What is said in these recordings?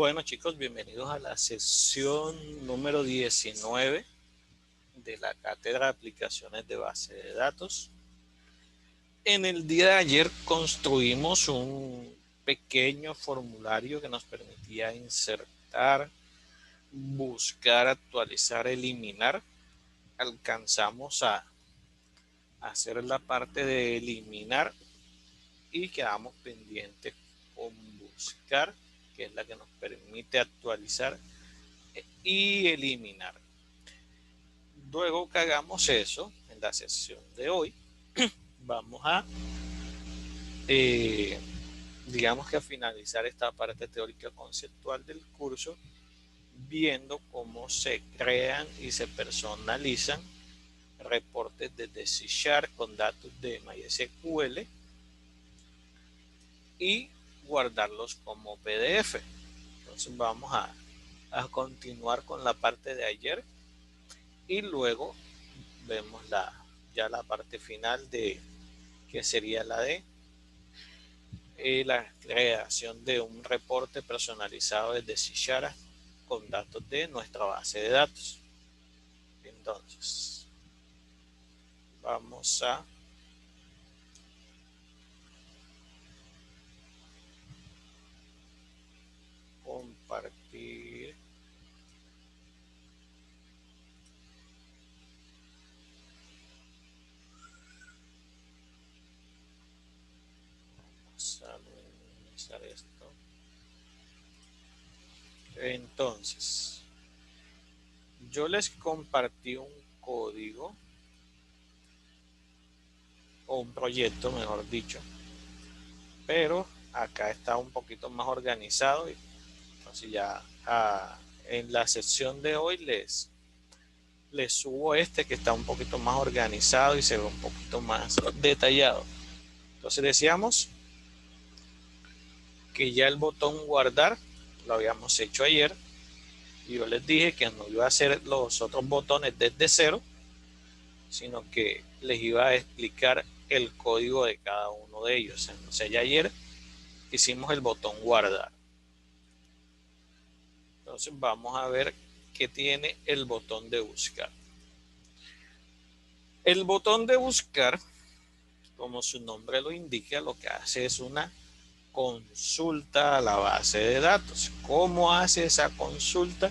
Bueno, chicos, bienvenidos a la sesión número 19 de la Cátedra de Aplicaciones de Base de Datos. En el día de ayer construimos un pequeño formulario que nos permitía insertar, buscar, actualizar, eliminar. Alcanzamos a hacer la parte de eliminar y quedamos pendientes con buscar, que es la que nos permite actualizar y eliminar. Luego que hagamos eso, en la sesión de hoy, vamos a, digamos que a finalizar esta parte teórica conceptual del curso, viendo cómo se crean y se personalizan reportes de C# con datos de MySQL y guardarlos como PDF. Entonces vamos a continuar con la parte de ayer y luego vemos ya la parte final de que sería la de la creación de un reporte personalizado desde C# con datos de nuestra base de datos. Entonces, vamos a compartir. Vamos a minimizar esto. Entonces, yo les compartí un código o un proyecto, mejor dicho, pero acá está un poquito más organizado. Entonces ya en la sección de hoy les subo este que está un poquito más organizado y se ve un poquito más detallado. Entonces decíamos que ya el botón guardar lo habíamos hecho ayer y yo les dije que no iba a hacer los otros botones desde cero, sino que les iba a explicar el código de cada uno de ellos. Entonces ya ayer hicimos el botón guardar. Entonces vamos a ver qué tiene el botón de buscar. El botón de buscar, como su nombre lo indica, lo que hace es una consulta a la base de datos. ¿Cómo hace esa consulta?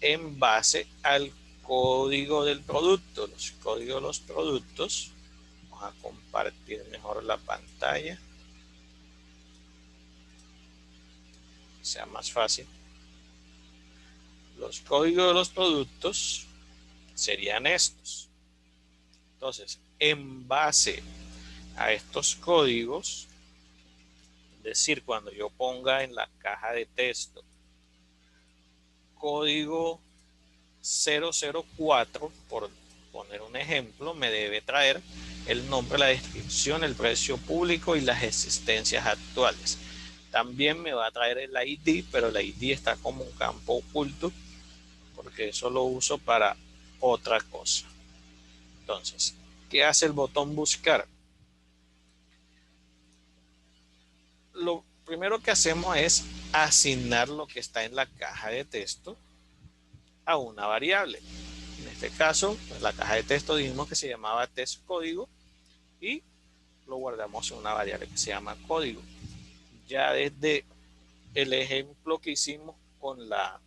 En base al código del producto. Los códigos de los productos. Vamos a compartir mejor la pantalla. Que sea más fácil. Los códigos de los productos serían estos. Entonces, en base a estos códigos, es decir, cuando yo ponga en la caja de texto código 004, por poner un ejemplo, me debe traer el nombre, la descripción, el precio público y las existencias actuales. También me va a traer el ID, pero el ID está como un campo oculto porque eso lo uso para otra cosa. Entonces, ¿qué hace el botón buscar? Lo primero que hacemos es asignar lo que está en la caja de texto a una variable. En este caso, en la caja de texto dijimos que se llamaba test código y lo guardamos en una variable que se llama código. Ya desde el ejemplo que hicimos con la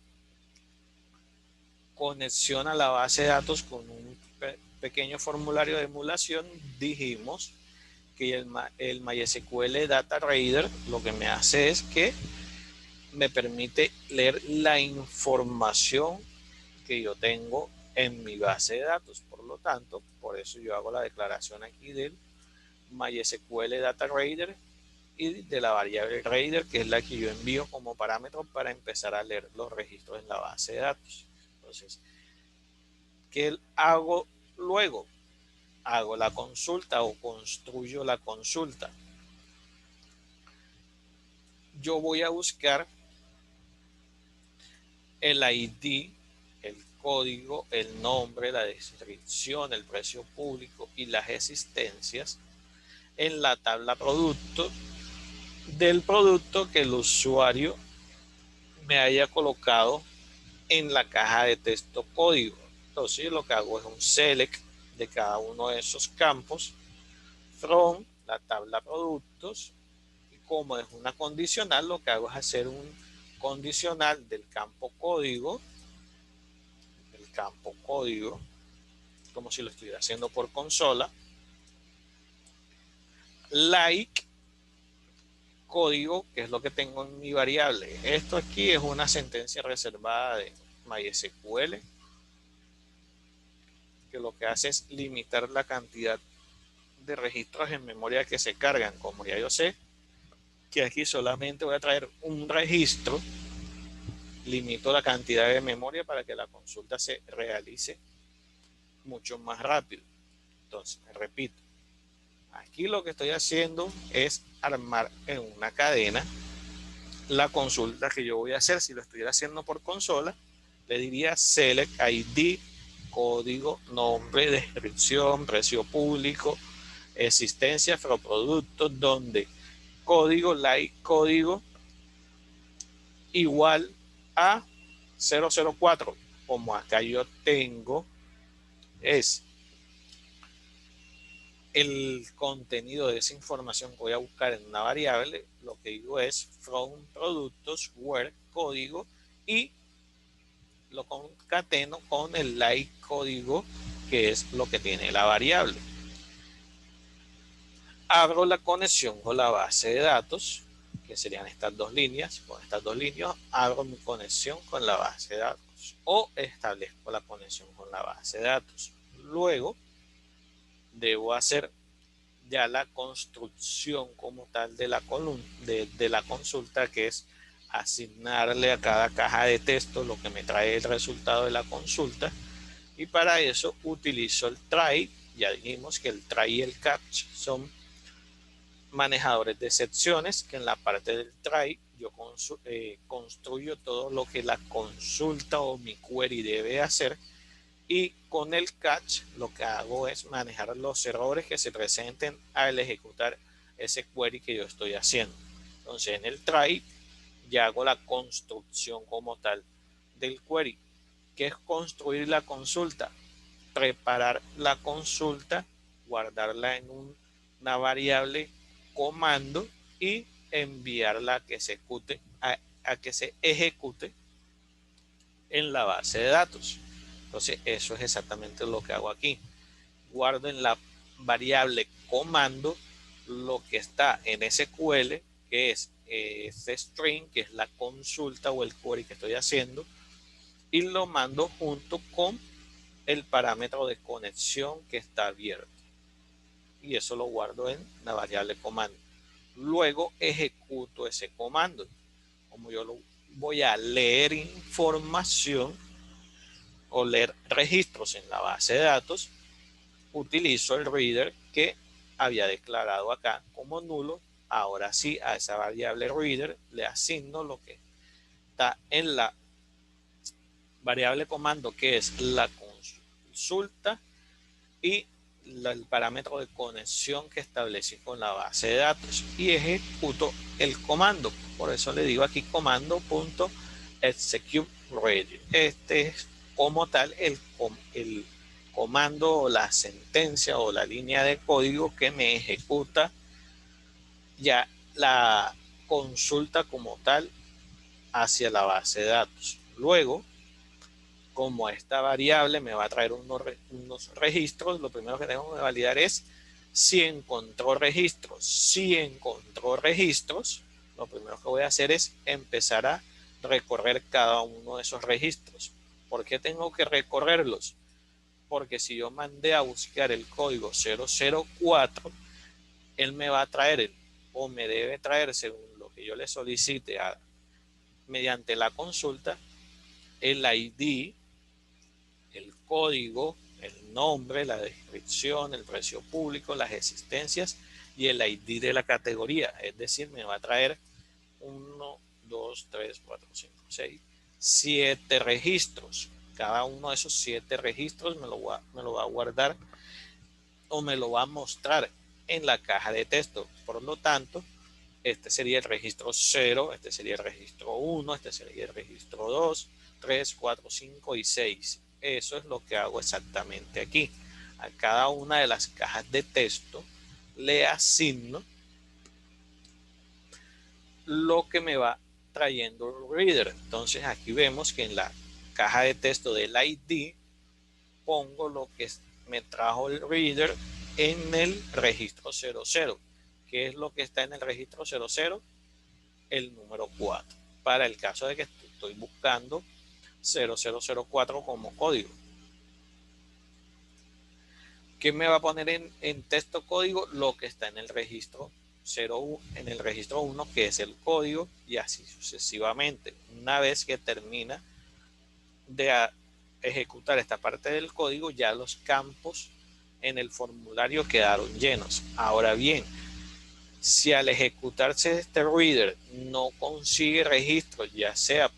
conexión a la base de datos con un pequeño formulario de emulación, dijimos que el MySQL Data Reader lo que me hace es que me permite leer la información que yo tengo en mi base de datos. Por lo tanto, por eso yo hago la declaración aquí del MySQL Data Reader y de la variable Reader, que es la que yo envío como parámetro para empezar a leer los registros en la base de datos. Entonces, ¿qué hago luego? Hago la consulta o construyo la consulta. Yo voy a buscar el ID, el código, el nombre, la descripción, el precio público y las existencias en la tabla producto del producto que el usuario me haya colocado en la caja de texto código. Entonces lo que hago es un select de cada uno de esos campos from la tabla productos, y como es una condicional, lo que hago es hacer un condicional del campo código, como si lo estuviera haciendo por consola, like código, que es lo que tengo en mi variable. Esto aquí es una sentencia reservada de MySQL, que lo que hace es limitar la cantidad de registros en memoria que se cargan. Como ya yo sé que aquí solamente voy a traer un registro, limito la cantidad de memoria para que la consulta se realice mucho más rápido. Entonces, repito, aquí lo que estoy haciendo es armar en una cadena la consulta que yo voy a hacer. Si lo estuviera haciendo por consola, le diría select ID, código, nombre, descripción, precio público, existencia, productos, donde código, like código, igual a 004. Como acá yo tengo es el contenido de esa información que voy a buscar en una variable, lo que digo es from productos where código, y lo concateno con el like código, que es lo que tiene la variable. Abro la conexión con la base de datos, que serían estas dos líneas. Con estas dos líneas abro mi conexión con la base de datos o establezco la conexión con la base de datos. Luego debo hacer ya la construcción como tal de la columna de la consulta, que es asignarle a cada caja de texto lo que me trae el resultado de la consulta, y para eso utilizo el try. Ya dijimos que el try y el catch son manejadores de excepciones, que en la parte del try yo construyo todo lo que la consulta o mi query debe hacer, y con el catch lo que hago es manejar los errores que se presenten al ejecutar ese query que yo estoy haciendo. Entonces en el try ya hago la construcción como tal del query. ¿Qué es construir la consulta? Preparar la consulta, guardarla en una variable comando y enviarla a que se ejecute, a que se ejecute en la base de datos. Entonces eso es exactamente lo que hago aquí. Guardo en la variable comando lo que está en SQL, que es ese string, que es la consulta o el query que estoy haciendo, y lo mando junto con el parámetro de conexión que está abierto, y eso lo guardo en la variable comando. Luego ejecuto ese comando. Como yo lo voy a leer información o leer registros en la base de datos, utilizo el reader que había declarado acá como nulo. Ahora sí, a esa variable reader le asigno lo que está en la variable comando, que es la consulta, y el parámetro de conexión que establecí con la base de datos, y ejecuto el comando. Por eso le digo aquí comando.execute reader. Este es como tal el comando o la sentencia o la línea de código que me ejecuta ya la consulta como tal hacia la base de datos. Luego, como esta variable me va a traer unos registros, lo primero que tengo que validar es si encontró registros. Si encontró registros, lo primero que voy a hacer es empezar a recorrer cada uno de esos registros. ¿Por qué tengo que recorrerlos? Porque si yo mandé a buscar el código 004, él me va a traer o me debe traer, según lo que yo le solicite mediante la consulta, el ID, el código, el nombre, la descripción, el precio público, las existencias y el ID de la categoría. Es decir, me va a traer 1, 2, 3, 4, 5, 6, 7 registros. Cada uno de esos 7 registros me lo va a guardar o me lo va a mostrar en la caja de texto. Por lo tanto, Este sería el registro 0, este sería el registro 1, este sería el registro 2, 3, 4, 5 y 6. Eso es lo que hago exactamente aquí. A cada una de las cajas de texto le asigno lo que me va trayendo el reader. Entonces aquí vemos que en la caja de texto del ID pongo lo que me trajo el reader en el registro 00. ¿Qué es lo que está en el registro 00? El número 4. Para el caso de que estoy buscando 0004 como código. ¿Qué me va a poner en texto código? Lo que está en el registro 0, en el registro 1, que es el código, y así sucesivamente. Una vez que termina de ejecutar esta parte del código, ya los campos en el formulario quedaron llenos. Ahora bien, si al ejecutarse este reader no consigue registro, ya sea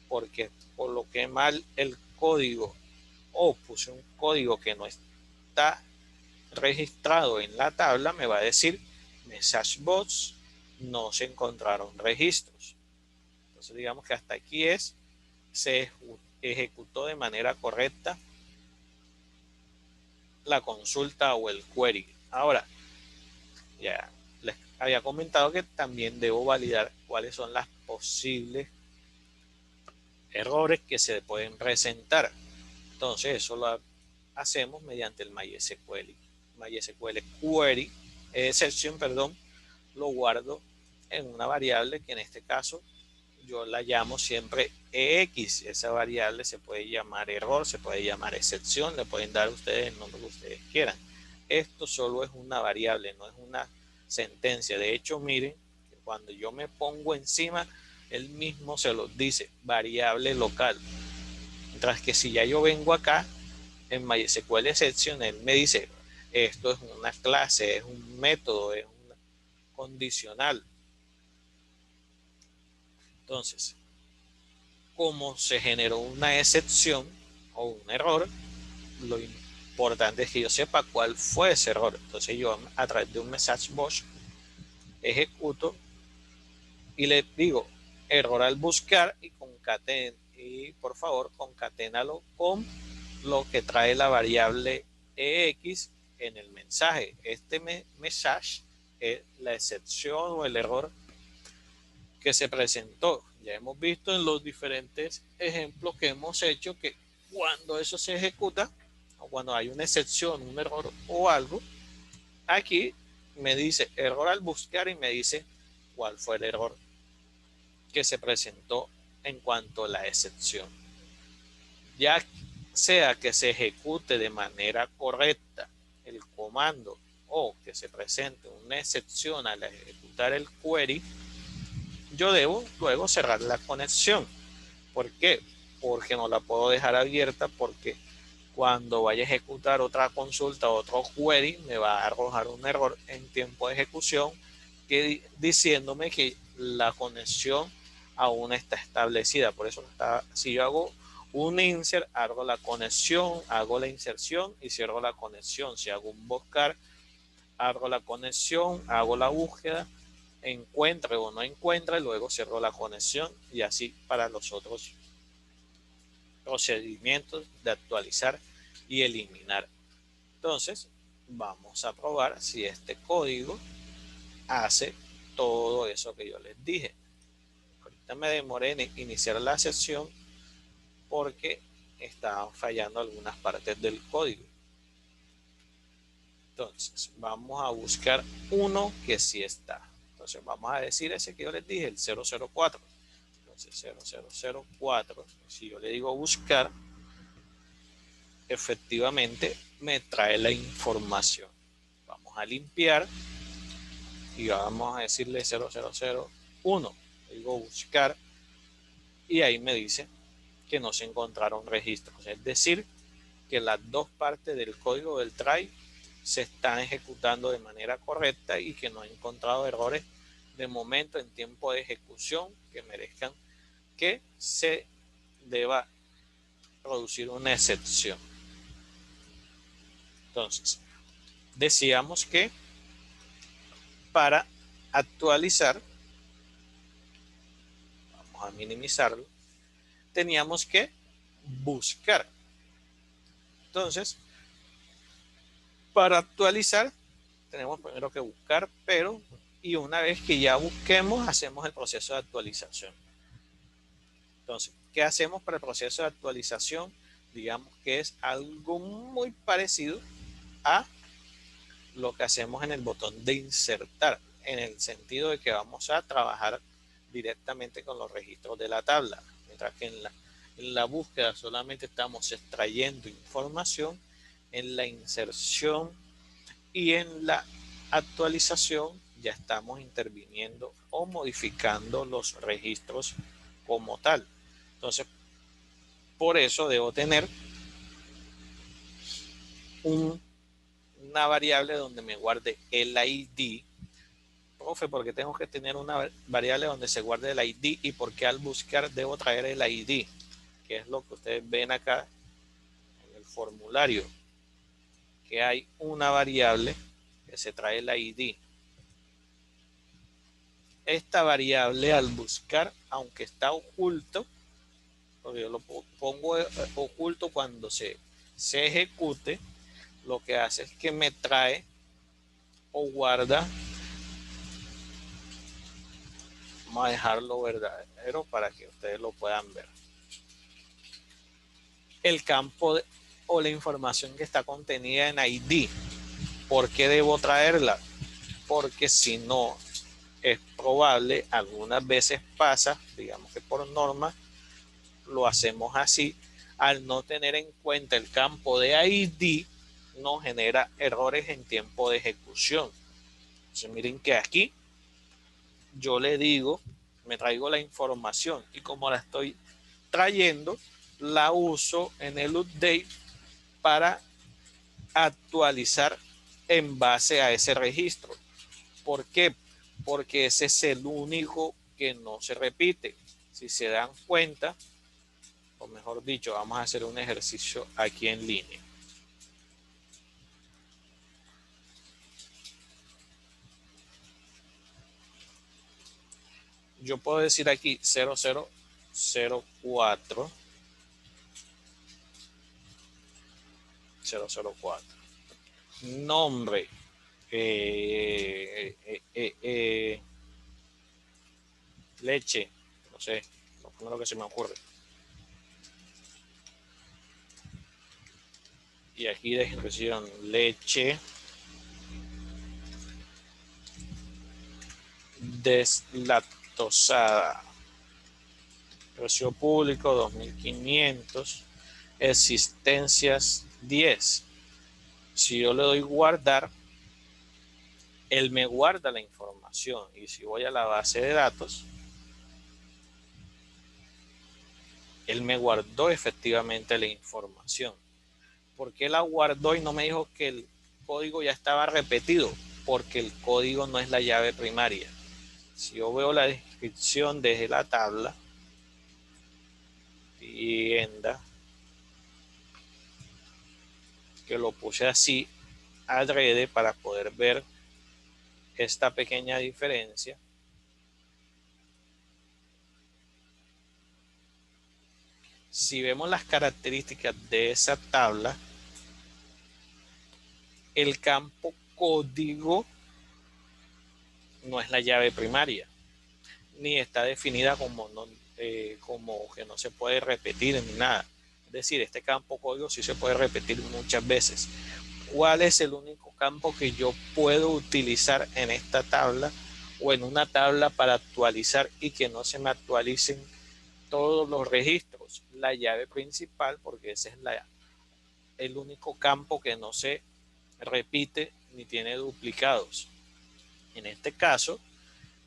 porque coloqué mal el código o puse un código que no está registrado en la tabla, me va a decir message box, no se encontraron registros. Entonces digamos que hasta aquí se ejecutó de manera correcta la consulta o el query. Ahora, ya les había comentado que también debo validar cuáles son las posibles errores que se pueden presentar. Entonces eso lo hacemos mediante el MySQL query, excepción, perdón, lo guardo en una variable que en este caso yo la llamo siempre EX. Esa variable se puede llamar error, se puede llamar excepción, le pueden dar ustedes el nombre que ustedes quieran. Esto solo es una variable, no es una sentencia. De hecho, miren, que cuando yo me pongo encima, él mismo se los dice, variable local. Mientras que si ya yo vengo acá, en MySQL exception, él me dice, esto es una clase, es un método, es un condicional. Entonces, como se generó una excepción o un error, lo importante es que yo sepa cuál fue ese error. Entonces yo a través de un message box ejecuto y le digo error al buscar y concaten, y por favor concaténalo con lo que trae la variable EX en el mensaje. Este message es la excepción o el error que se presentó. Ya hemos visto en los diferentes ejemplos que hemos hecho que cuando eso se ejecuta o cuando hay una excepción, un error o algo, aquí me dice error al buscar y me dice cuál fue el error que se presentó en cuanto a la excepción. Ya sea que se ejecute de manera correcta el comando o que se presente una excepción al ejecutar el query, yo debo luego cerrar la conexión. ¿Por qué? Porque no la puedo dejar abierta, porque cuando vaya a ejecutar otra consulta, otro query, me va a arrojar un error en tiempo de ejecución que diciéndome que la conexión aún está establecida. Por eso si yo hago un insert, hago la conexión, hago la inserción y cierro la conexión. Si hago un buscar, hago la conexión, hago la búsqueda, encuentre o no encuentre, luego cierro la conexión y así para los otros procedimientos de actualizar y eliminar. Entonces, vamos a probar si este código hace todo eso que yo les dije. Ahorita me demoré en iniciar la sesión porque estaban fallando algunas partes del código. Entonces, vamos a buscar uno que sí está. Entonces, vamos a decir ese que yo les dije, el 004. Entonces, 0004, si yo le digo buscar, efectivamente me trae la información. Vamos a limpiar y vamos a decirle 0001. Le digo buscar y ahí me dice que no se encontraron registros. Es decir, que las dos partes del código del try se están ejecutando de manera correcta y que no ha encontrado errores de momento en tiempo de ejecución que merezcan que se deba producir una excepción. Entonces, decíamos que para actualizar, vamos a minimizarlo, teníamos que buscar. Entonces, para actualizar, tenemos primero que buscar, pero, y una vez que ya busquemos, hacemos el proceso de actualización. Entonces, ¿qué hacemos para el proceso de actualización? Digamos que es algo muy parecido a lo que hacemos en el botón de insertar, en el sentido de que vamos a trabajar directamente con los registros de la tabla, mientras que en la búsqueda solamente estamos extrayendo información. En la inserción y en la actualización ya estamos interviniendo o modificando los registros como tal. Entonces, por eso debo tener una variable donde me guarde el ID. Profe, porque tengo que tener una variable donde se guarde el ID y porque al buscar debo traer el ID, que es lo que ustedes ven acá en el formulario, que hay una variable que se trae el ID. Esta variable al buscar, aunque está oculto, porque yo lo pongo oculto cuando se ejecute, lo que hace es que me trae o guarda. Vamos a dejarlo verdadero para que ustedes lo puedan ver. El campo o la información que está contenida en ID. ¿Por qué debo traerla? Porque si no, es probable, algunas veces pasa, digamos que por norma, lo hacemos así, al no tener en cuenta el campo de ID, nos genera errores en tiempo de ejecución. Entonces miren que aquí yo le digo, me traigo la información y como la estoy trayendo, la uso en el update para actualizar en base a ese registro. ¿Por qué? Porque ese es el único que no se repite. Si se dan cuenta, o mejor dicho, vamos a hacer un ejercicio aquí en línea. Yo puedo decir aquí 0004 004 nombre leche, no sé, lo primero que se me ocurre. Y aquí descripción leche deslactosada, precio público 2500, existencias 10. Si yo le doy guardar, él me guarda la información y si voy a la base de datos, él me guardó efectivamente la información. ¿Por qué la guardó y no me dijo que el código ya estaba repetido? Porque el código no es la llave primaria. Si yo veo la descripción desde la tabla, tienda, que lo puse así adrede para poder ver esta pequeña diferencia. Si vemos las características de esa tabla, el campo código no es la llave primaria, ni está definida como, como que no se puede repetir ni nada. Es decir, este campo código sí se puede repetir muchas veces. ¿Cuál es el único campo que yo puedo utilizar en esta tabla o en una tabla para actualizar y que no se me actualicen todos los registros? La llave principal, porque ese es el único campo que no se repite ni tiene duplicados. En este caso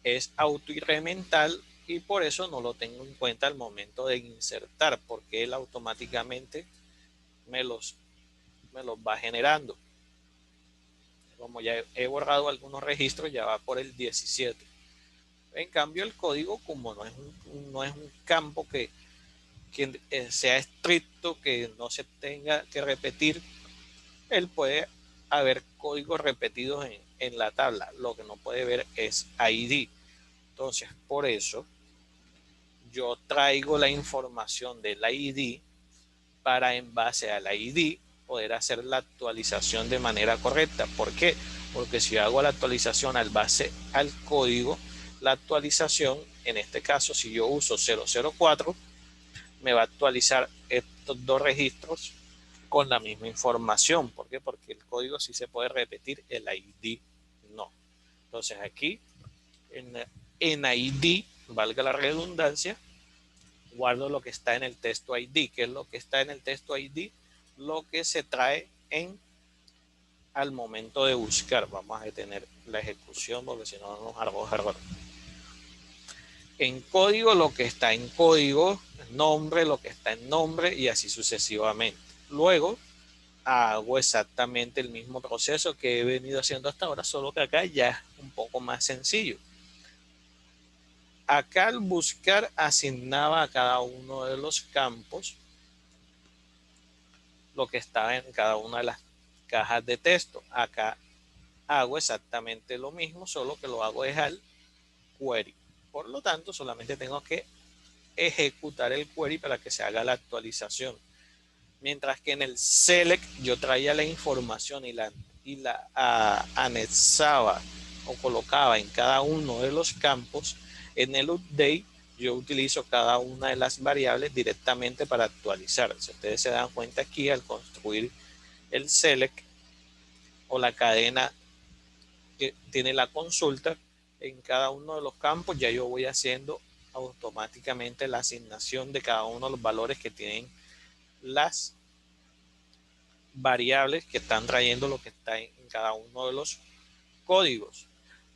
es autoincremental y por eso no lo tengo en cuenta al momento de insertar, porque él automáticamente me los va generando. Como ya he borrado algunos registros, ya va por el 17. En cambio, el código, como no es un campo que sea estricto, que no se tenga que repetir, él puede a ver códigos repetidos en la tabla. Lo que no puede ver es ID. Entonces, por eso yo traigo la información del ID para, en base al ID, poder hacer la actualización de manera correcta. ¿Por qué? Porque si hago la actualización al base al código, la actualización, en este caso, si yo uso 004, me va a actualizar estos dos registros con la misma información. ¿Por qué? Porque el código sí se puede repetir, el ID no. Entonces aquí en ID, valga la redundancia, guardo lo que está en el texto ID. ¿Qué es lo que está en el texto ID? Lo que se trae al momento de buscar. Vamos a detener la ejecución porque si no nos arroja error. En código, lo que está en código, nombre, lo que está en nombre y así sucesivamente. Luego hago exactamente el mismo proceso que he venido haciendo hasta ahora, solo que acá ya es un poco más sencillo. Acá al buscar asignaba a cada uno de los campos lo que estaba en cada una de las cajas de texto. Acá hago exactamente lo mismo, solo que lo hago es al query. Por lo tanto, solamente tengo que ejecutar el query para que se haga la actualización. Mientras que en el select yo traía la información y la anexaba o colocaba en cada uno de los campos. En el update yo utilizo cada una de las variables directamente para actualizar. Si ustedes se dan cuenta aquí, al construir el select o la cadena que tiene la consulta, en cada uno de los campos ya yo voy haciendo automáticamente la asignación de cada uno de los valores que tienen las variables que están trayendo lo que está en cada uno de los códigos.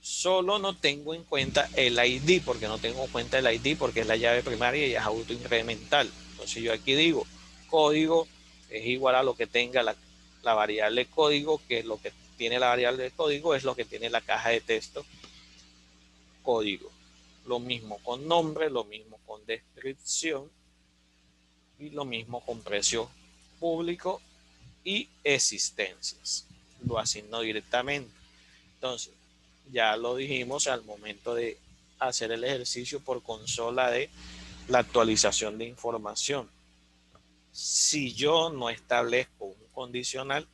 Solo no tengo en cuenta el ID, porque no tengo en cuenta el ID porque es la llave primaria y es autoincremental. Entonces yo aquí digo código es igual a lo que tenga la variable código, que es lo que tiene la variable de código, es lo que tiene la caja de texto código. Lo mismo con nombre, lo mismo con descripción y lo mismo con precio público y existencias. Lo asigno directamente. Entonces, ya lo dijimos al momento de hacer el ejercicio por consola de la actualización de información. Si yo no establezco un condicional,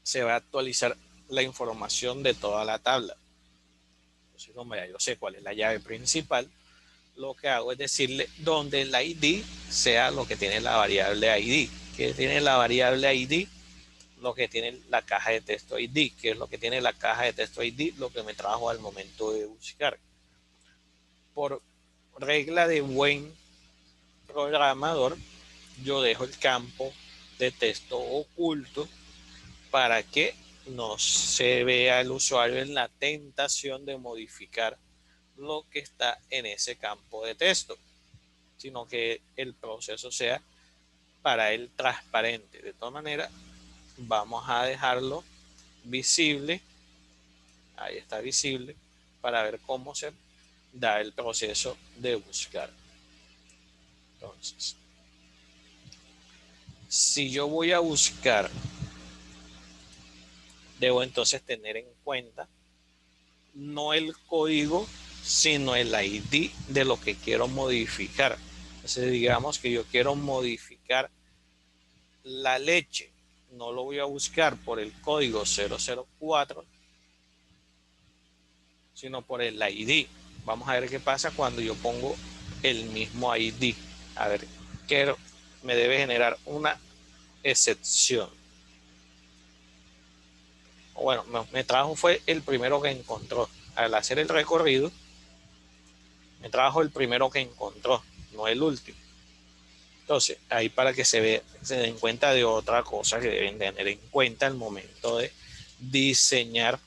se va a actualizar la información de toda la tabla. Entonces, como ya yo sé cuál es la llave principal, lo que hago es decirle donde el ID sea lo que tiene la variable ID. ¿Qué tiene la variable ID? Lo que tiene la caja de texto ID. ¿Qué es lo que tiene la caja de texto ID? Lo que me trajo al momento de buscar. Por regla de buen programador, yo dejo el campo de texto oculto para que no se vea el usuario en la tentación de modificar lo que está en ese campo de texto, sino que el proceso sea para él transparente. De todas maneras, vamos a dejarlo visible. Ahí está visible para ver cómo se da el proceso de buscar. Entonces, si yo voy a buscar, debo entonces tener en cuenta no el código, sino el ID de lo que quiero modificar. Entonces, digamos que yo quiero modificar la leche. No lo voy a buscar por el código 004, sino por el ID. Vamos a ver qué pasa cuando yo pongo el mismo ID. A ver, quiero, me debe generar una excepción. Bueno, me trajo fue el primero que encontró. Al hacer el recorrido, me trajo el primero que encontró, no el último. Entonces, ahí para que se den cuenta de otra cosa que deben tener en cuenta al momento de diseñar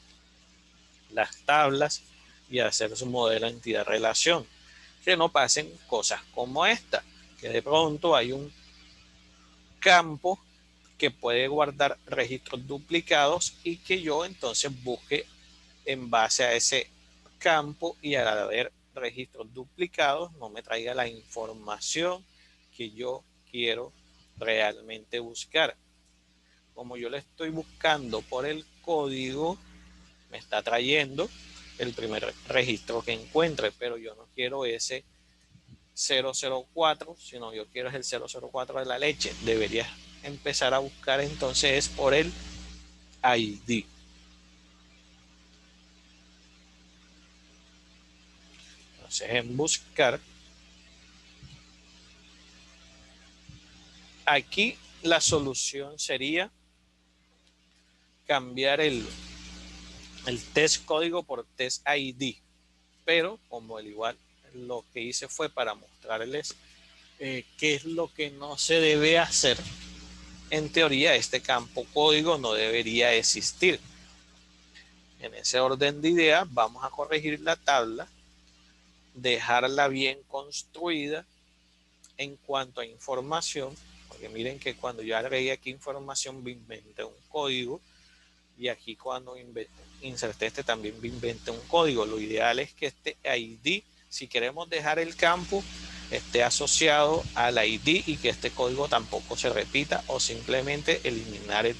las tablas y hacer su modelo de entidad-relación. Que no pasen cosas como esta, que de pronto hay un campo que puede guardar registros duplicados y que yo entonces busque en base a ese campo y al haber registros duplicados no me traiga la información que yo quiero realmente buscar. Como yo le estoy buscando por el código, me está trayendo el primer registro que encuentre, pero yo no quiero ese 004, sino yo quiero es el 004 de la leche. Deberías empezar a buscar entonces por el ID. Entonces en buscar, aquí la solución sería cambiar el test código por test ID, pero como el igual lo que hice fue para mostrarles qué es lo que no se debe hacer. En teoría, este campo código no debería existir. En ese orden de ideas, vamos a corregir la tabla, dejarla bien construida en cuanto a información, porque miren que cuando yo agregué aquí información, me inventé un código, y aquí cuando inserté este también me inventé un código. Lo ideal es que este ID, si queremos dejar el campo, esté asociado al ID y que este código tampoco se repita, o simplemente eliminar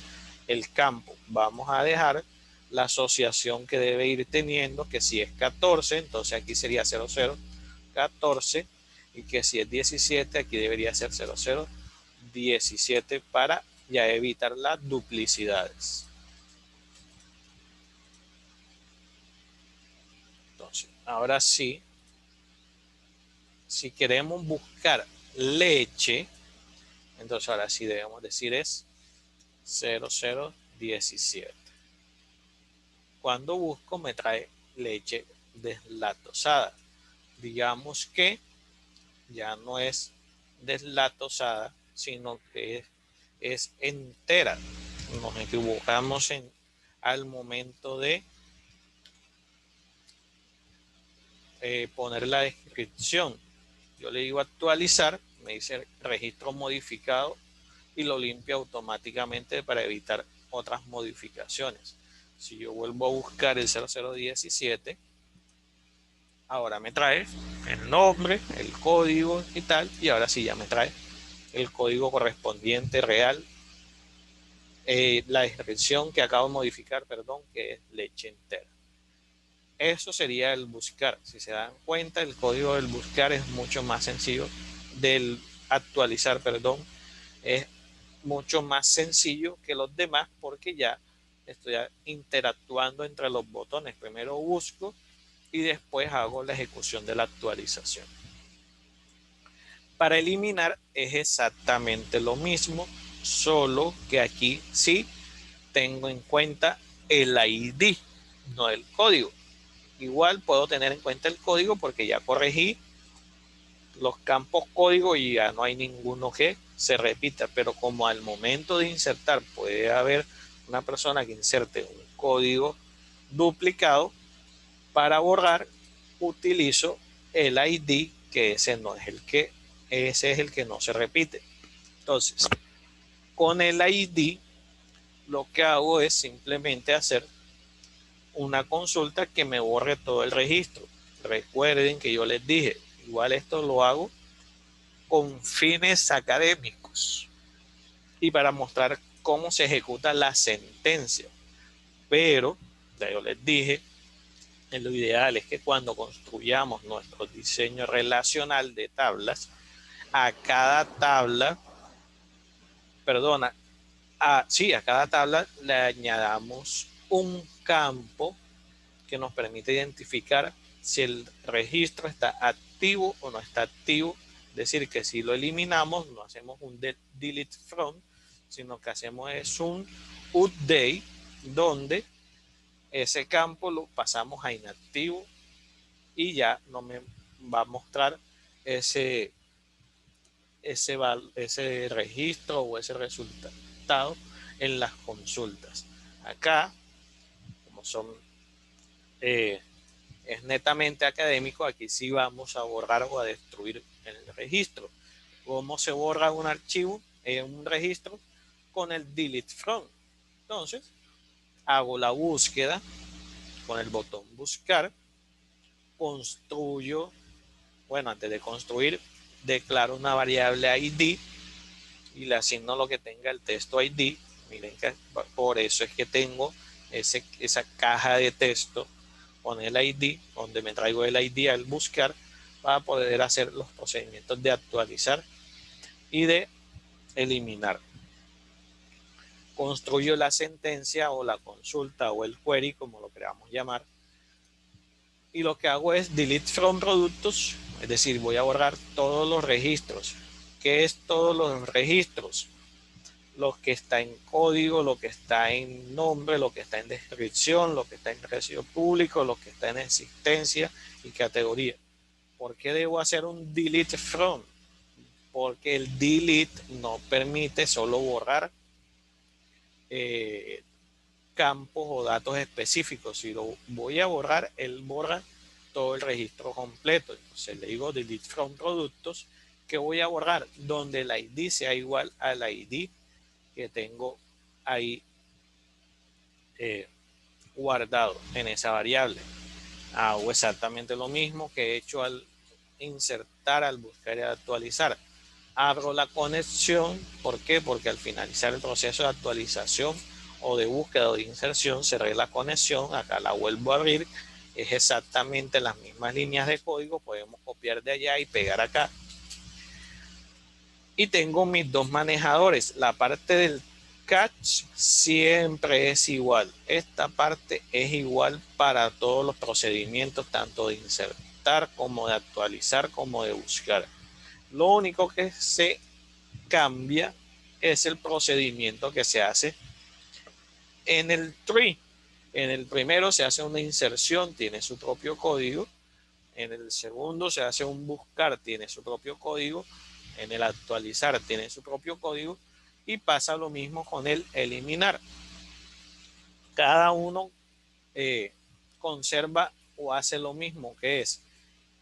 el campo. Vamos a dejar la asociación que debe ir teniendo, que si es 14, entonces aquí sería 0014, y que si es 17, aquí debería ser 0017 para ya evitar las duplicidades. Entonces, ahora sí, si queremos buscar leche, entonces ahora sí debemos decir es 0017. Cuando busco me trae leche deslactosada. Digamos que ya no es deslactosada, sino que es entera. Nos equivocamos al momento de poner la descripción. Yo le digo actualizar, me dice registro modificado y lo limpia automáticamente para evitar otras modificaciones. Si yo vuelvo a buscar el 0017, ahora me trae el nombre, el código y tal, y ahora sí ya me trae el código correspondiente real, la descripción que acabo de modificar, perdón, que es leche entera. Eso sería el buscar. Si se dan cuenta, el código del buscar es mucho más sencillo, del actualizar, perdón, es mucho más sencillo que los demás porque ya estoy interactuando entre los botones. Primero busco y después hago la ejecución de la actualización. Para eliminar es exactamente lo mismo, solo que aquí sí tengo en cuenta el ID, no el código. Igual puedo tener en cuenta el código porque ya corregí los campos código y ya no hay ninguno que se repita, pero como al momento de insertar puede haber una persona que inserte un código duplicado, para borrar utilizo el ID, que ese es el que no se repite. Entonces, con el ID lo que hago es simplemente hacer una consulta que me borre todo el registro. Recuerden que yo les dije, igual esto lo hago con fines académicos y para mostrar cómo se ejecuta la sentencia. Pero, ya yo les dije, lo ideal es que cuando construyamos nuestro diseño relacional de tablas, a cada tabla, perdona, a cada tabla le añadamos un campo que nos permite identificar si el registro está activo o no está activo. Es decir, que si lo eliminamos, no hacemos un delete from, sino que hacemos es un update, donde ese campo lo pasamos a inactivo y ya no me va a mostrar ese, ese registro o ese resultado en las consultas. Acá, como son es netamente académico, aquí sí vamos a borrar o a destruir el registro. ¿Cómo se borra un archivo en un registro? Con el delete from. Entonces, hago la búsqueda con el botón buscar, construyo, bueno, antes de construir, declaro una variable ID y le asigno lo que tenga el texto ID. Miren que por eso es que tengo esa caja de texto con el ID, donde me traigo el ID al buscar para poder hacer los procedimientos de actualizar y de eliminar. Construyo la sentencia o la consulta o el query, como lo queramos llamar, y lo que hago es delete from productos, es decir, voy a borrar todos los registros. ¿Qué es todos los registros? Lo que está en código, lo que está en nombre, lo que está en descripción, lo que está en recibo público, lo que está en existencia y categoría. ¿Por qué debo hacer un delete from? Porque el delete no permite solo borrar campos o datos específicos. Si lo voy a borrar, él borra todo el registro completo. Entonces le digo delete from productos, que voy a borrar donde el ID sea igual al ID que tengo ahí guardado en esa variable. Hago exactamente lo mismo que he hecho al insertar, al buscar y actualizar. Abro la conexión. ¿Por qué? Porque al finalizar el proceso de actualización o de búsqueda o de inserción, cerré la conexión. Acá la vuelvo a abrir. Es exactamente las mismas líneas de código. Podemos copiar de allá y pegar acá. Y tengo mis dos manejadores. La parte del catch siempre es igual. Esta parte es igual para todos los procedimientos, tanto de insertar como de actualizar como de buscar. Lo único que se cambia es el procedimiento que se hace en el tree. En el primero se hace una inserción, tiene su propio código. En el segundo se hace un buscar, tiene su propio código. En el actualizar tiene su propio código. Y pasa lo mismo con el eliminar. Cada uno conserva o hace lo mismo, que es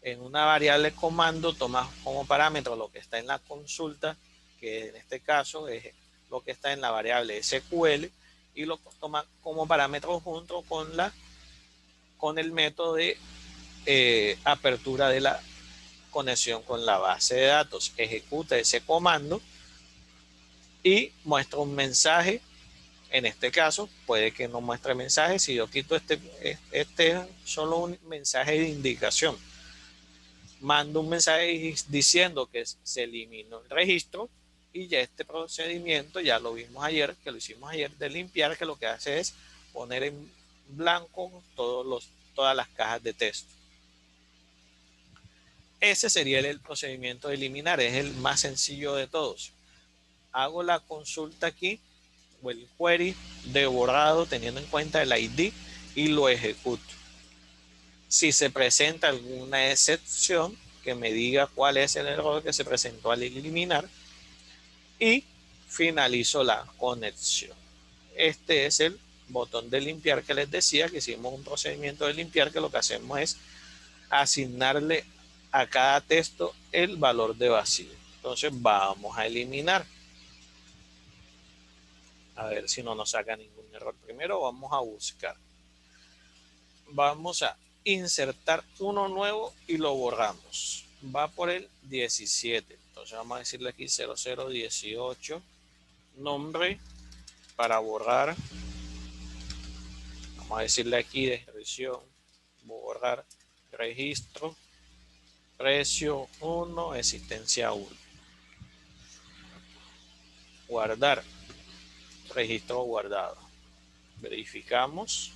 en una variable comando tomas como parámetro lo que está en la consulta, que en este caso es lo que está en la variable SQL, y lo toma como parámetro junto con el método de apertura de la conexión con la base de datos. Ejecuta ese comando y muestra un mensaje. En este caso puede que no muestre mensaje. Si yo quito este es solo un mensaje de indicación. Mando un mensaje diciendo que se eliminó el registro, y ya este procedimiento ya lo vimos ayer, que lo hicimos ayer, de limpiar, que lo que hace es poner en blanco todas las cajas de texto. Ese sería el procedimiento de eliminar, es el más sencillo de todos. Hago la consulta aquí o el query de borrado teniendo en cuenta el ID y lo ejecuto. Si se presenta alguna excepción, que me diga cuál es el error que se presentó al eliminar, y finalizo la conexión. Este es el botón de limpiar que les decía, que hicimos un procedimiento de limpiar, que lo que hacemos es asignarle a cada texto el valor de vacío. Entonces vamos a eliminar. A ver si no nos saca ningún error. Primero vamos a buscar. Vamos a insertar uno nuevo y lo borramos. Va por el 17. Entonces vamos a decirle aquí 0018. Nombre para borrar. Vamos a decirle aquí descripción. Borrar registro. Precio 1, existencia 1. Guardar. Registro guardado. Verificamos.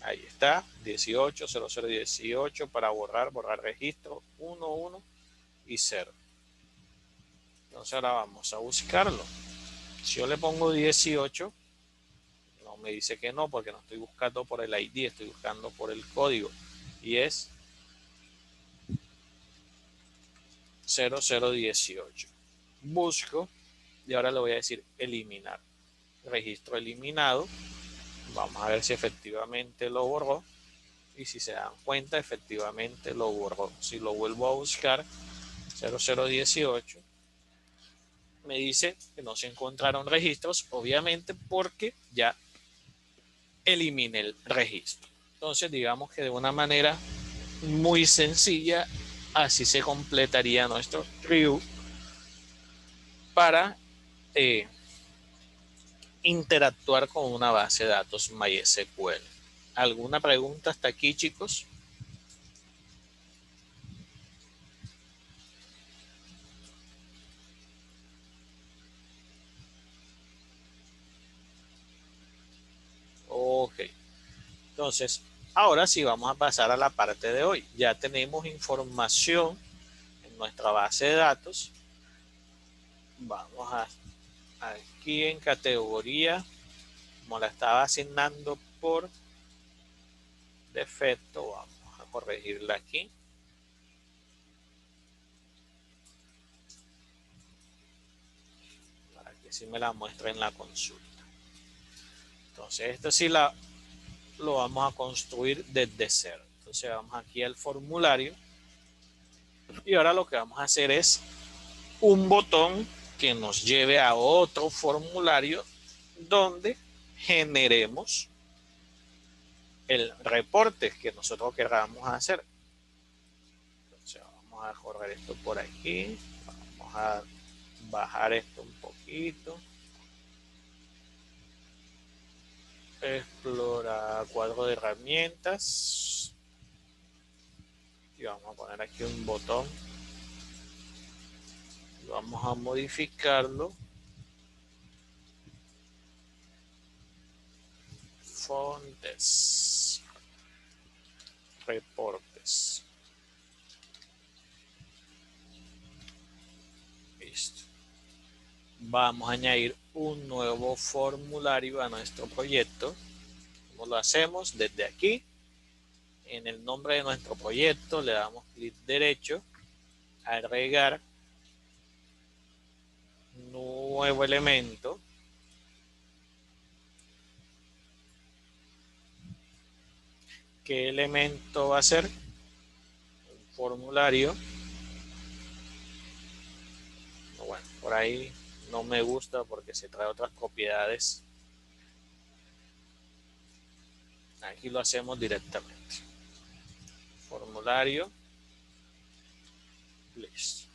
Ahí está, 18, 0018 para borrar registro 1, 1 y 0. Entonces ahora vamos a buscarlo. Si yo le pongo 18, no me dice que no, porque no estoy buscando por el ID, estoy buscando por el código. Y es 0018. Busco y ahora le voy a decir eliminar. Registro eliminado. Vamos a ver si efectivamente lo borró. Y si se dan cuenta, efectivamente lo borró. Si lo vuelvo a buscar, 0018, me dice que no se encontraron registros, obviamente porque ya eliminé el registro. Entonces, digamos que de una manera muy sencilla, así se completaría nuestro tree para interactuar con una base de datos MySQL. ¿Alguna pregunta hasta aquí, chicos? Ok. Entonces, ahora sí vamos a pasar a la parte de hoy. Ya tenemos información en nuestra base de datos. Vamos a aquí en categoría, como la estaba asignando por defecto, vamos a corregirla aquí. Para que sí me la muestre en la consulta. Entonces, esto sí lo vamos a construir desde cero. Entonces, vamos aquí al formulario. Y ahora lo que vamos a hacer es un botón que nos lleve a otro formulario donde generemos el reporte que nosotros queramos hacer. Entonces vamos a correr esto por aquí, vamos a bajar esto un poquito, explora cuadro de herramientas y vamos a poner aquí un botón y vamos a modificarlo. Fontes, reportes. Listo. Vamos a añadir un nuevo formulario a nuestro proyecto. ¿Cómo lo hacemos? Desde aquí, en el nombre de nuestro proyecto, le damos clic derecho, agregar nuevo elemento. ¿Qué elemento va a ser? Un formulario. Bueno, por ahí no me gusta porque se trae otras propiedades. Aquí lo hacemos directamente. Formulario. Listo.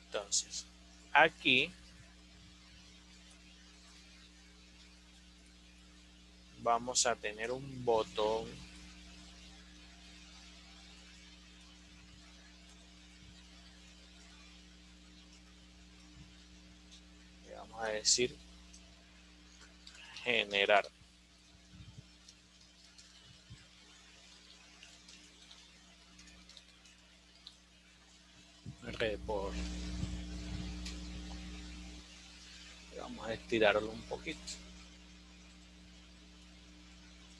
Entonces, aquí vamos a tener un botón que vamos a decir generar. Report. Vamos a estirarlo un poquito.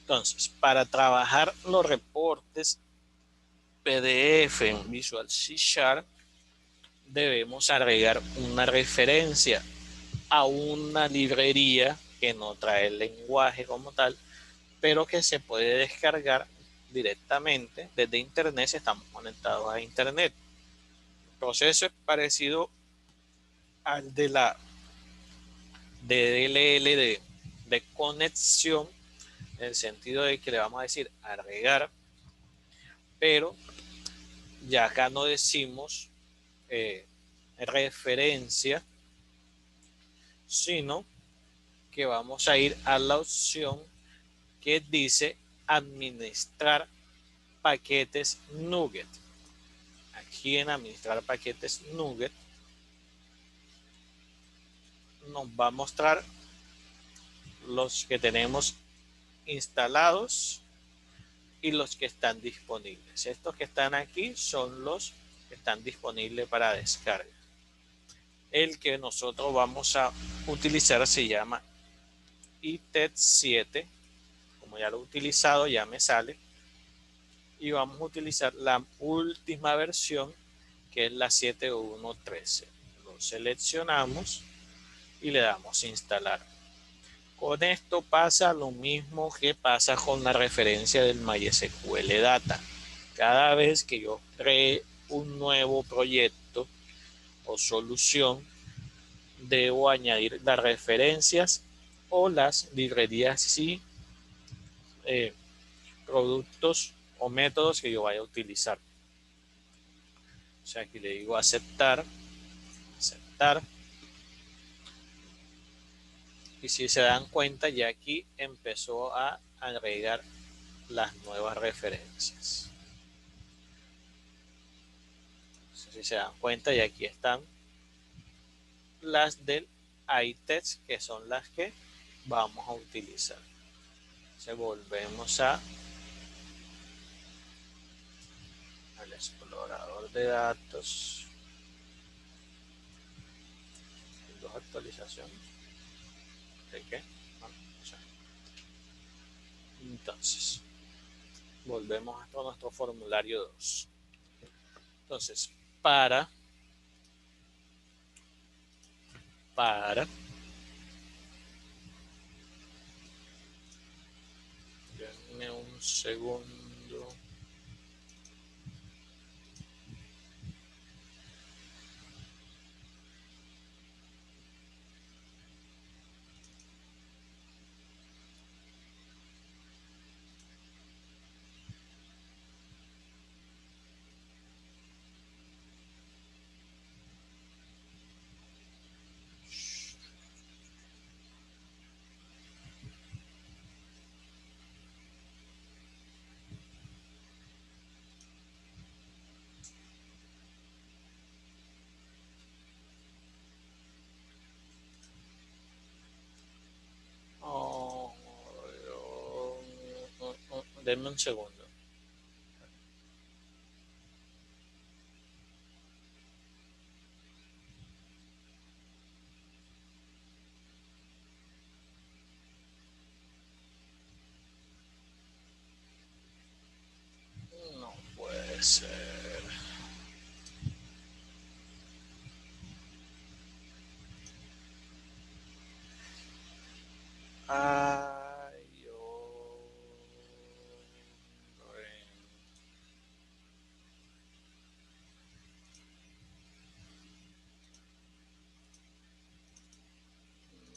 Entonces, para trabajar los reportes PDF en Visual C Sharp, debemos agregar una referencia a una librería que no trae el lenguaje como tal, pero que se puede descargar directamente desde internet si estamos conectados a internet. El proceso es parecido al de la DLL de conexión, en el sentido de que le vamos a decir agregar, pero ya acá no decimos referencia, sino que vamos a ir a la opción que dice administrar paquetes Nugget. Aquí en administrar paquetes Nugget nos va a mostrar los que tenemos instalados y los que están disponibles. Estos que están aquí son los que están disponibles para descarga. El que nosotros vamos a utilizar se llama ITED 7. Como ya lo he utilizado, ya me sale. Y vamos a utilizar la última versión, que es la 7.1.13. Lo seleccionamos y le damos instalar. Con esto pasa lo mismo que pasa con la referencia del MySQL Data. Cada vez que yo cree un nuevo proyecto o solución, debo añadir las referencias o las librerías y productos o métodos que yo vaya a utilizar. O sea, aquí le digo aceptar, aceptar. Y si se dan cuenta, ya aquí empezó a agregar las nuevas referencias. Si se dan cuenta, y aquí están las del iText, que son las que vamos a utilizar. Entonces volvemos al explorador de datos. Dos actualizaciones. ¿De qué? No, o sea, entonces, volvemos a nuestro formulario 2. Entonces, para denme un segundo. Oh, denme un segundo. No puede ser. Ay,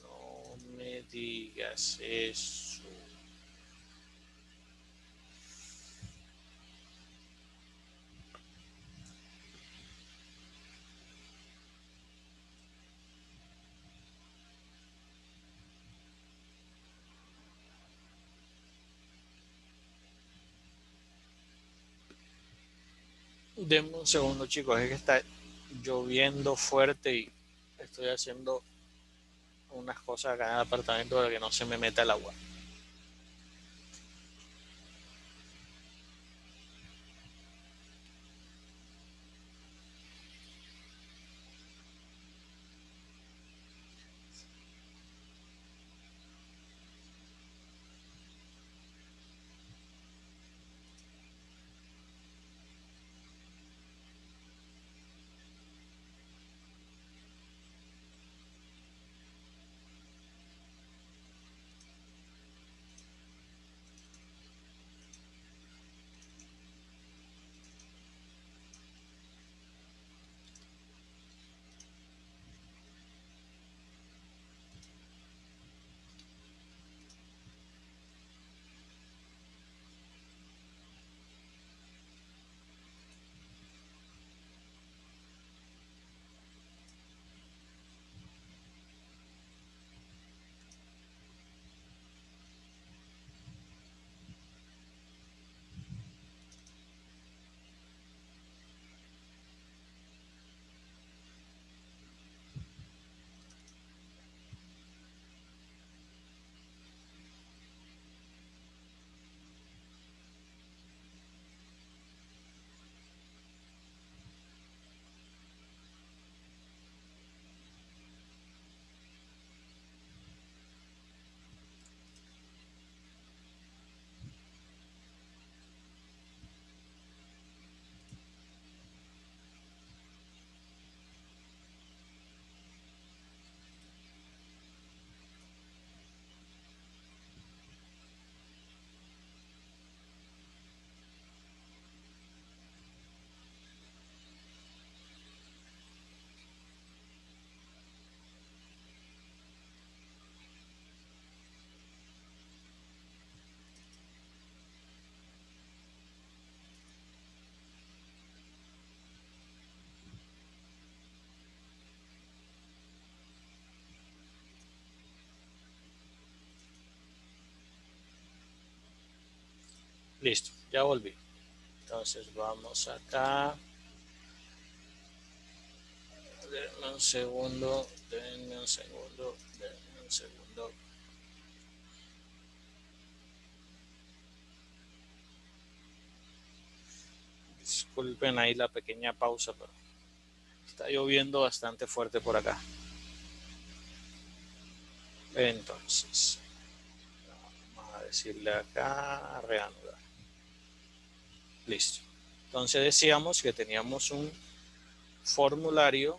no me digas eso. Denme un segundo, chicos, es que está lloviendo fuerte y estoy haciendo unas cosas acá en el apartamento para que no se me meta el agua. Listo, ya volví. Entonces vamos acá. Denme un segundo, denme un segundo, denme un segundo. Disculpen ahí la pequeña pausa, pero está lloviendo bastante fuerte por acá. Entonces, vamos a decirle acá, reanudar. Listo. Entonces decíamos que teníamos un formulario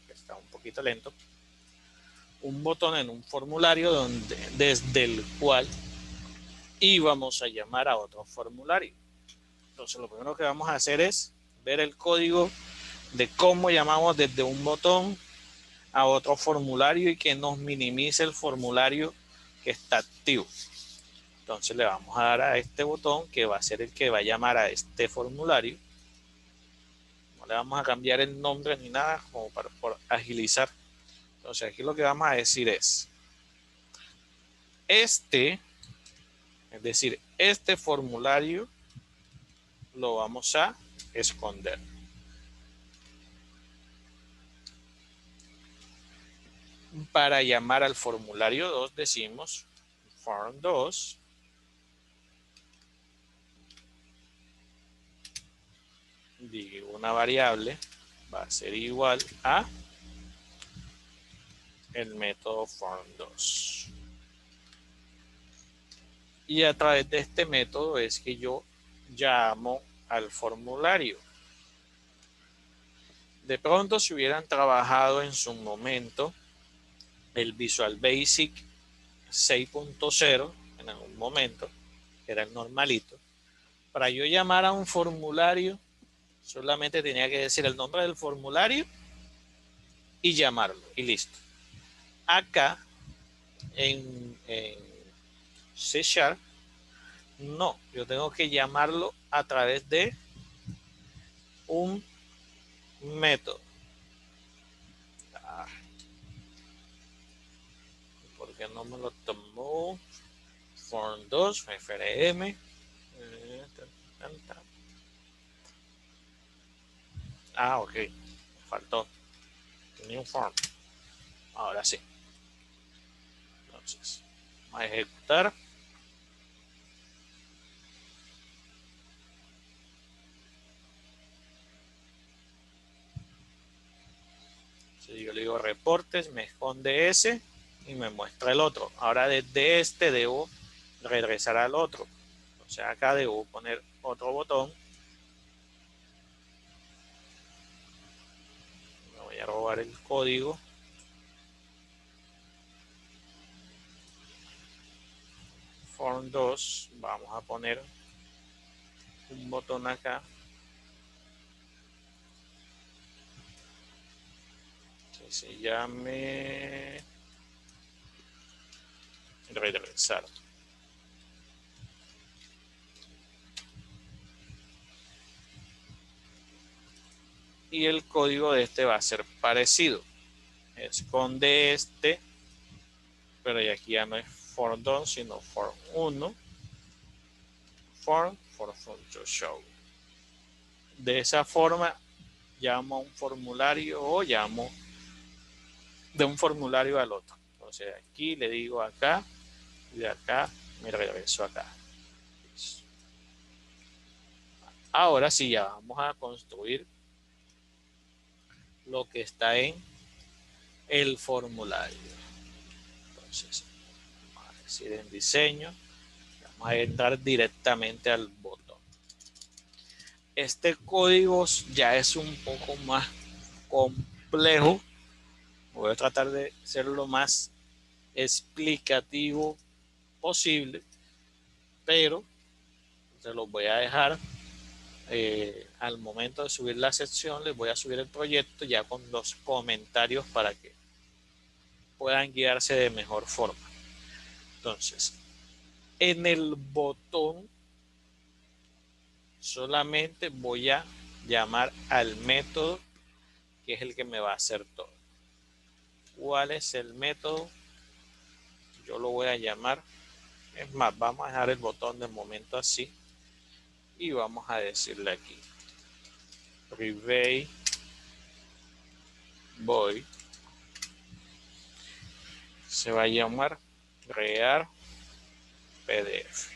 que está un poquito lento, un botón en un formulario desde el cual íbamos a llamar a otro formulario. Entonces lo primero que vamos a hacer es ver el código de cómo llamamos desde un botón a otro formulario y que nos minimice el formulario que está activo. Entonces le vamos a dar a este botón que va a ser el que va a llamar a este formulario. No le vamos a cambiar el nombre ni nada como para por agilizar. Entonces aquí lo que vamos a decir es es decir, este formulario lo vamos a esconder. Para llamar al formulario 2 decimos form 2 digo una variable va a ser igual a el método form2 y a través de este método es que yo llamo al formulario. De pronto, si hubieran trabajado en su momento el Visual Basic 6.0 en algún momento, que era el normalito, para yo llamar a un formulario solamente tenía que decir el nombre del formulario y llamarlo y listo. Acá en C Sharp no, yo tengo que llamarlo a través de un método. ¿Por qué no me lo tomó? Form2, FRM. Ok, me faltó. New form. Ahora sí. Entonces, vamos a ejecutar. Si yo le digo reportes, me esconde ese y me muestra el otro. Ahora desde este debo regresar al otro. O sea, acá debo poner otro botón. Me voy a robar el código. Form 2. Vamos a poner un botón acá. Que se llame regresar. Y el código de este va a ser parecido. Esconde este, pero aquí ya no es form2 sino form1 form for function show. De esa forma llamo a un formulario o llamo de un formulario al otro. Entonces aquí le digo acá y de acá me regreso acá. Ahora sí ya vamos a construir lo que está en el formulario. Entonces vamos a decir en diseño, vamos a entrar directamente al botón. Este código ya es un poco más complejo. Voy a tratar de ser lo más explicativo posible, pero se los voy a dejar al momento de subir la sección. Les voy a subir el proyecto ya con los comentarios para que puedan guiarse de mejor forma. Entonces, en el botón solamente voy a llamar al método que es el que me va a hacer todo. ¿Cuál es el método? Yo lo voy a llamar Es más, vamos a dejar el botón de momento así y vamos a decirle aquí private void se va a llamar crear PDF.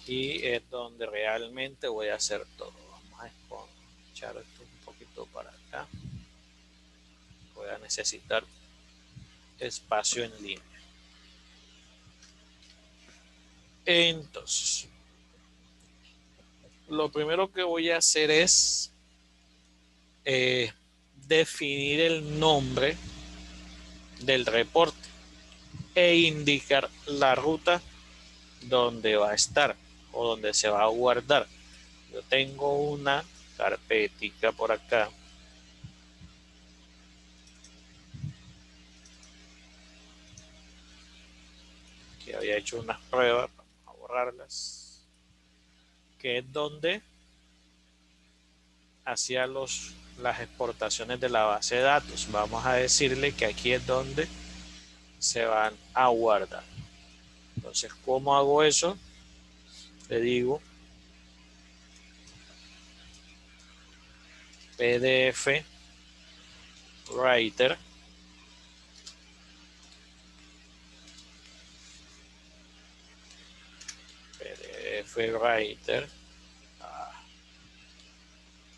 Aquí es donde realmente voy a hacer todo. Vamos a echar esto un poquito para acá. Voy a necesitar espacio en línea. Entonces, lo primero que voy a hacer es definir el nombre del reporte e indicar la ruta donde va a estar o donde se va a guardar. Yo tengo una carpetica por acá que había hecho unas pruebas, vamos a borrarlas, que es donde hacía las exportaciones de la base de datos. Vamos a decirle que aquí es donde se van a guardar. Entonces, ¿cómo hago eso? Le digo PDF Writer PDF Writer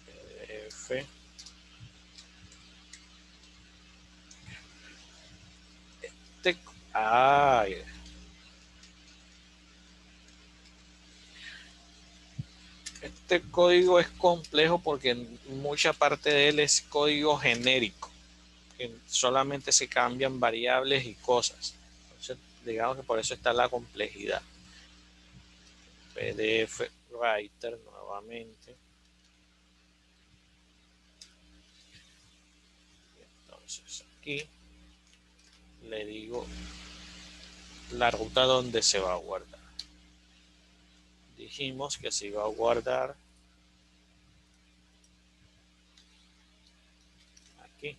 PDF este, este código es complejo porque mucha parte de él es código genérico, que solamente se cambian variables y cosas. Entonces, digamos que por eso está la complejidad. PDF Writer nuevamente. Entonces aquí le digo la ruta donde se va a guardar. Dijimos que se iba a guardar aquí.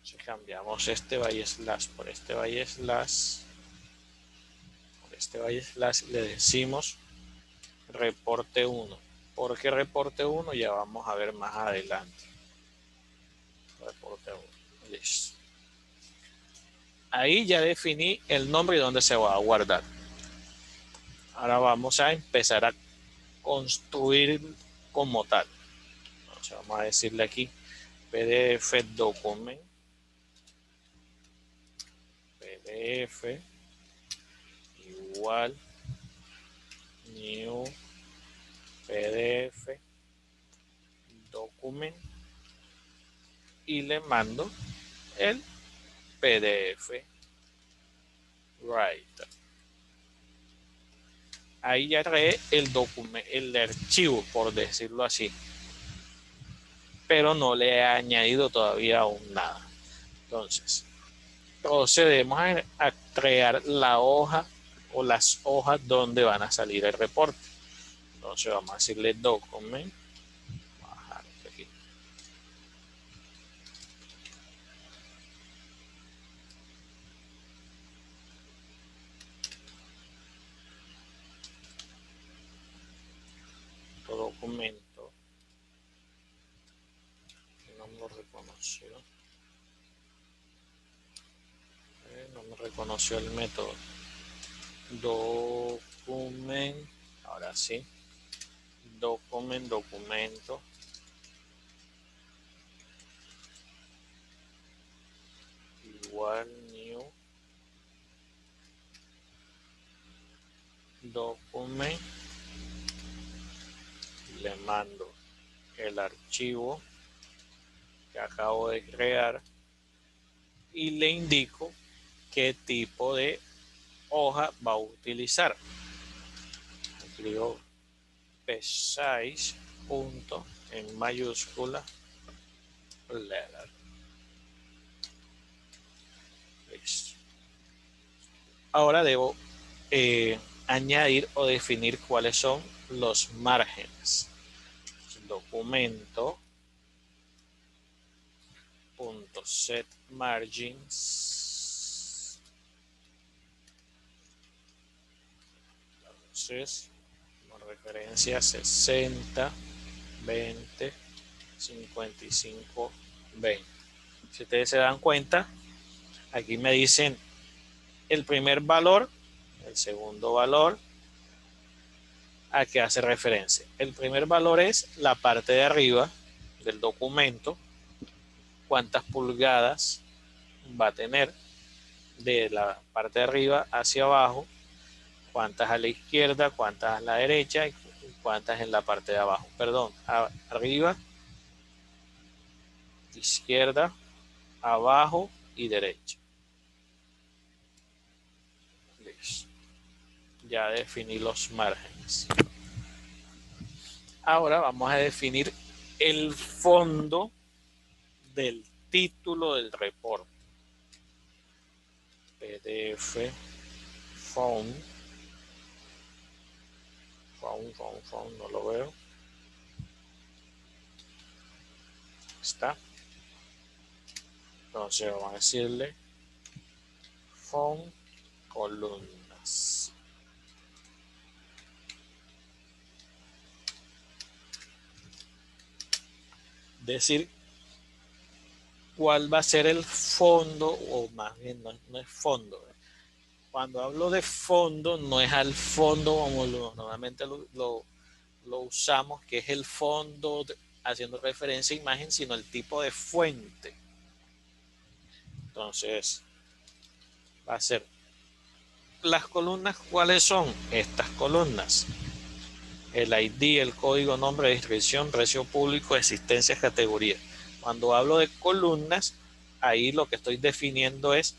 Si cambiamos este by slash por este by slash, le decimos reporte 1. ¿Por qué reporte 1? Ya vamos a ver más adelante. Reporte 1. Listo. Ahí ya definí el nombre y dónde se va a guardar. Ahora vamos a empezar a construir como tal. Entonces vamos a decirle aquí PDF document, PDF igual new PDF document y le mando el PDF Writer. Ahí ya trae el documento, el archivo, por decirlo así, pero no le he añadido todavía aún nada. Entonces, procedemos a crear la hoja o las hojas donde van a salir el reporte. Entonces vamos a decirle document, bajar aquí. Documento, no me lo reconoció, no me reconoció el método. Document, ahora sí, documento igual new document, le mando el archivo que acabo de crear y le indico qué tipo de hoja va a utilizar. Escribo p6 punto en mayúscula letter. Listo. Ahora debo añadir o definir cuáles son los márgenes. documento punto set margins. Entonces, como referencia 60, 20, 55, 20. Si ustedes se dan cuenta, aquí me dicen el primer valor, el segundo valor, a qué hace referencia. El primer valor es la parte de arriba del documento, cuántas pulgadas va a tener de la parte de arriba hacia abajo, cuántas a la izquierda, cuántas a la derecha y cuántas en la parte de abajo. Perdón, arriba, izquierda, abajo y derecha. Listo. Ya definí los márgenes. Ahora vamos a definir el fondo del título del reporte. PDF, font, no lo veo. Está. Entonces vamos a decirle font columnas. Decir cuál va a ser el fondo, o más bien no es fondo. Cuando hablo de fondo, no es al fondo como normalmente lo usamos, que es el fondo haciendo referencia a imagen, sino el tipo de fuente. Entonces, va a ser las columnas. ¿Cuáles son estas columnas? El ID, el código, nombre, descripción, precio público, existencia, categoría. Cuando hablo de columnas, ahí lo que estoy definiendo es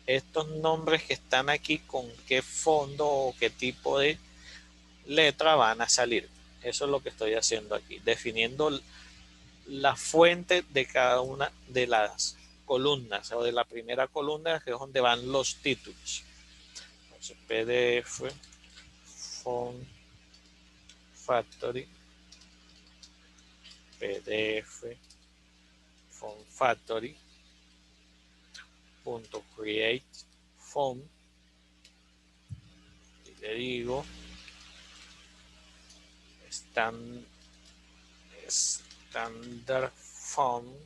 estos nombres que están aquí, con qué fondo o qué tipo de letra van a salir. Eso es lo que estoy haciendo aquí, definiendo la fuente de cada una de las columnas, o de la primera columna, que es donde van los títulos. Entonces, PDF, Font Factory, PDF, Font Factory, punto create font, y le digo standard font,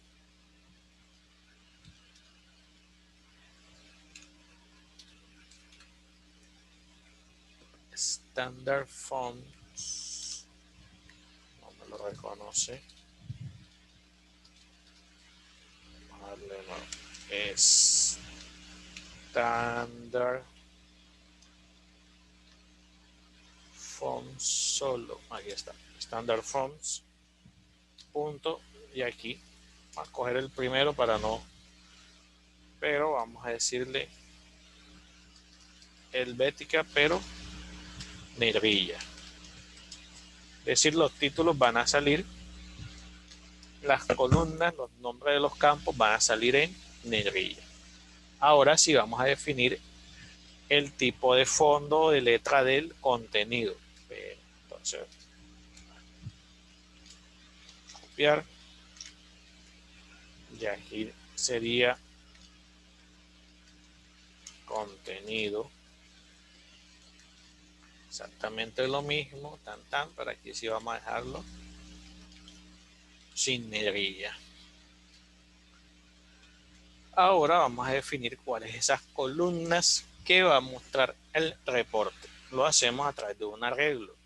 standard fonts, no me lo reconoce. Vamos a darle nuevo. Standard fonts solo. Aquí está. Standard fonts. Punto. Y aquí vamos a coger el primero para no. Pero vamos a decirle Helvética, pero negrilla. Es decir, los títulos van a salir, las columnas, los nombres de los campos van a salir en negrilla. Ahora sí vamos a definir el tipo de fondo de letra del contenido. Entonces, copiar. Y aquí sería contenido. Exactamente lo mismo, pero aquí sí vamos a dejarlo sin negrilla. Ahora vamos a definir cuáles esas columnas que va a mostrar el reporte. Lo hacemos a través de un arreglo.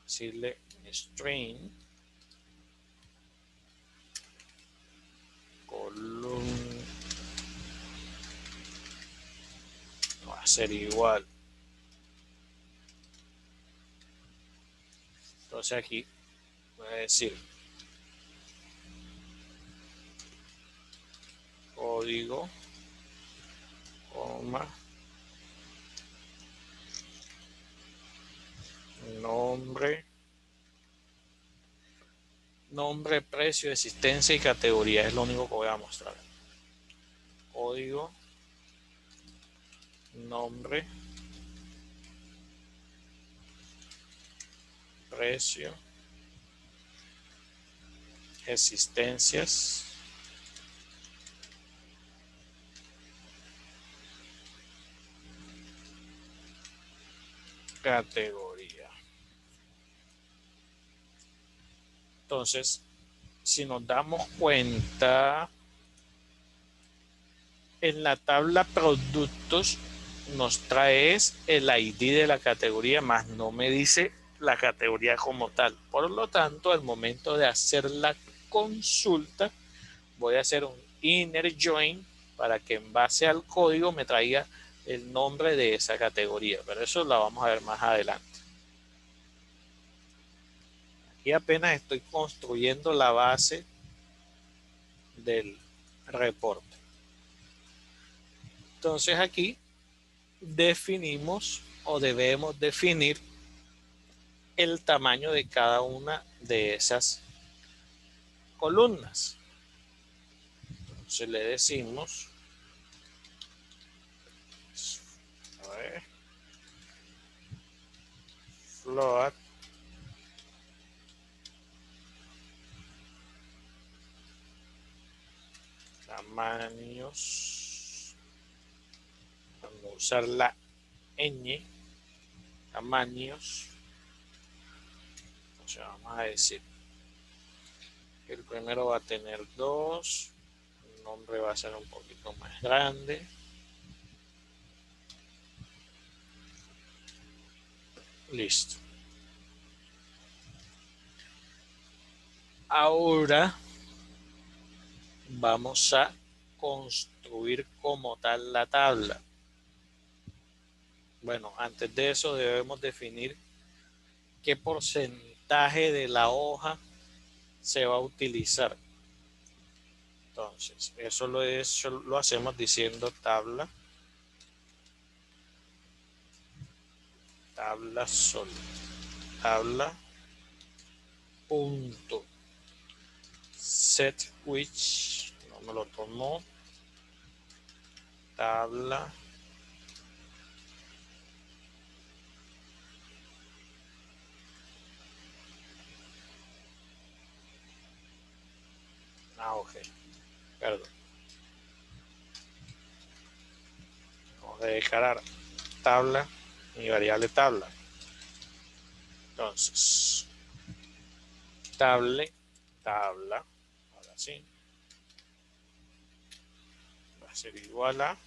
Decirle string column va a ser igual. Entonces aquí voy a decir código, coma, nombre, precio, existencia y categoría. Es lo único que voy a mostrar. Código, nombre, precio, existencias, categoría. Entonces, si nos damos cuenta, en la tabla productos nos trae el ID de la categoría, más no me dice la categoría como tal. Por lo tanto, al momento de hacer la consulta, voy a hacer un inner join para que en base al código me traiga el nombre de esa categoría. Pero eso lo vamos a ver más adelante. Aquí apenas estoy construyendo la base del reporte. Entonces aquí definimos o debemos definir el tamaño de cada una de esas columnas. Entonces le decimos, a ver, float tamaños, vamos a usar la ñ, tamaños. Entonces vamos a decir que el primero va a tener 2, el nombre va a ser un poquito más grande. Listo. Ahora vamos a construir como tal la tabla. Bueno, antes de eso debemos definir qué porcentaje de la hoja se va a utilizar. Entonces, eso lo hacemos diciendo tabla sol, tabla punto set which, no me lo tomó, tabla ok, perdón, vamos a declarar tabla y variable tabla. Entonces, tabla, ahora sí, va a ser igual a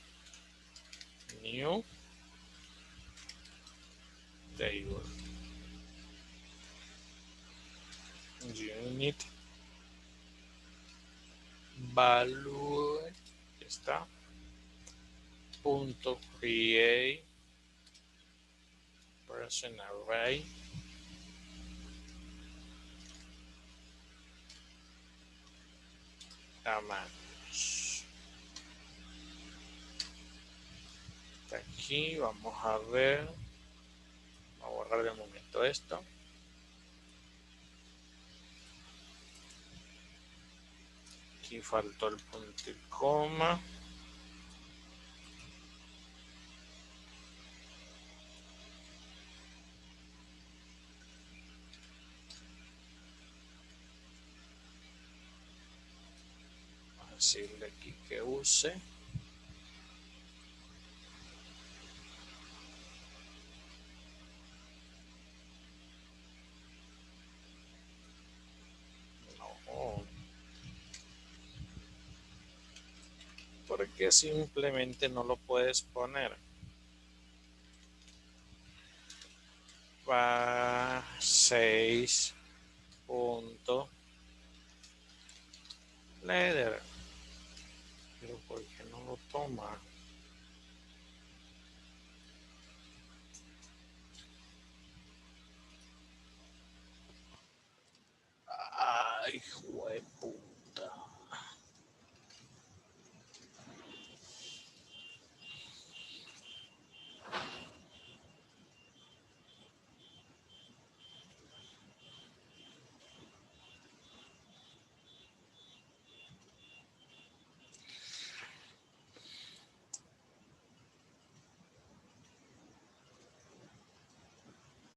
new table unit value, está, punto create person array tamaños. Aquí vamos a ver, vamos a borrar de momento esto. Aquí faltó el punto y coma. Vamos a decirle aquí que use. No. ¿Por qué simplemente no lo puedes poner? Va 6 punto leader. Pero ¿por qué no lo toma? Ay, joder,